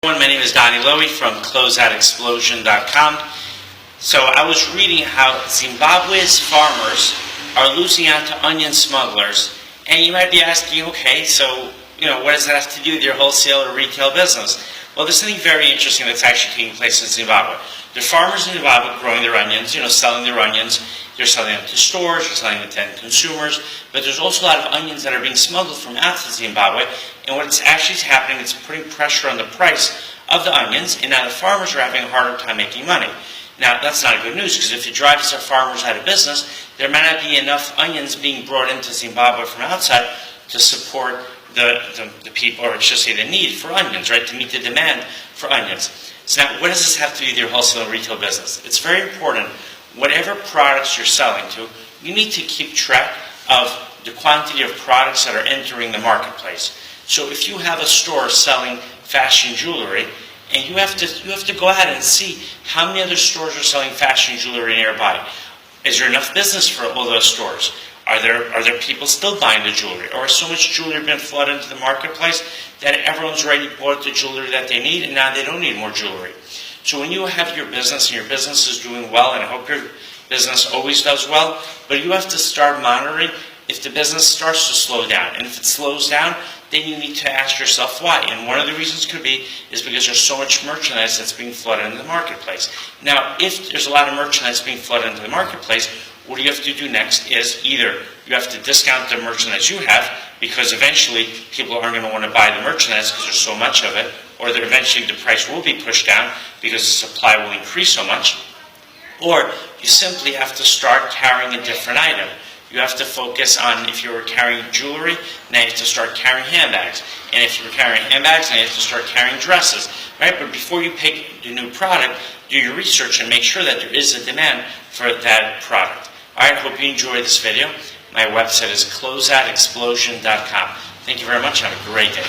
My name is Donnie Lowy from Closeout So I was reading how Zimbabwe's farmers are losing out to onion smugglers, and you might be asking, okay, so what does that have to do with your wholesale or retail business? Well, there's something very interesting that's actually taking place in Zimbabwe. The farmers in Zimbabwe growing their onions, selling their onions. They're selling them to stores, they're selling them to end consumers, but there's also a lot of onions that are being smuggled from outside Zimbabwe, and what's actually happening is putting pressure on the price of the onions, and now the farmers are having a harder time making money. Now, that's not good news, because if it drives our farmers out of business, there might not be enough onions being brought into Zimbabwe from outside to support the people, or I should say the need for onions, right, to meet the demand for onions. So now, what does this have to do with your wholesale and retail business? It's very important. Whatever products you're selling to, you need to keep track of the quantity of products that are entering the marketplace. So if you have a store selling fashion jewelry, and you have to go out and see how many other stores are selling fashion jewelry nearby. Is there enough business for all those stores? Are there people still buying the jewelry? Or has so much jewelry been flooded into the marketplace that everyone's already bought the jewelry that they need, and now they don't need more jewelry? So when you have your business, and your business is doing well, and I hope your business always does well, but you have to start monitoring if the business starts to slow down. And if it slows down, then you need to ask yourself why. And one of the reasons could be is because there's so much merchandise that's being flooded into the marketplace. Now, if there's a lot of merchandise being flooded into the marketplace, what you have to do next is either you have to discount the merchandise you have, because eventually people aren't going to want to buy the merchandise because there's so much of it, or that eventually the price will be pushed down because the supply will increase so much, or you simply have to start carrying a different item. You have to focus on, if you were carrying jewelry, now you have to start carrying handbags. And if you were carrying handbags, now you have to start carrying dresses. Right? But before you pick the new product, do your research and make sure that there is a demand for that product. Alright, I hope you enjoyed this video. My website is closeoutexplosion.com. Thank you very much. Have a great day.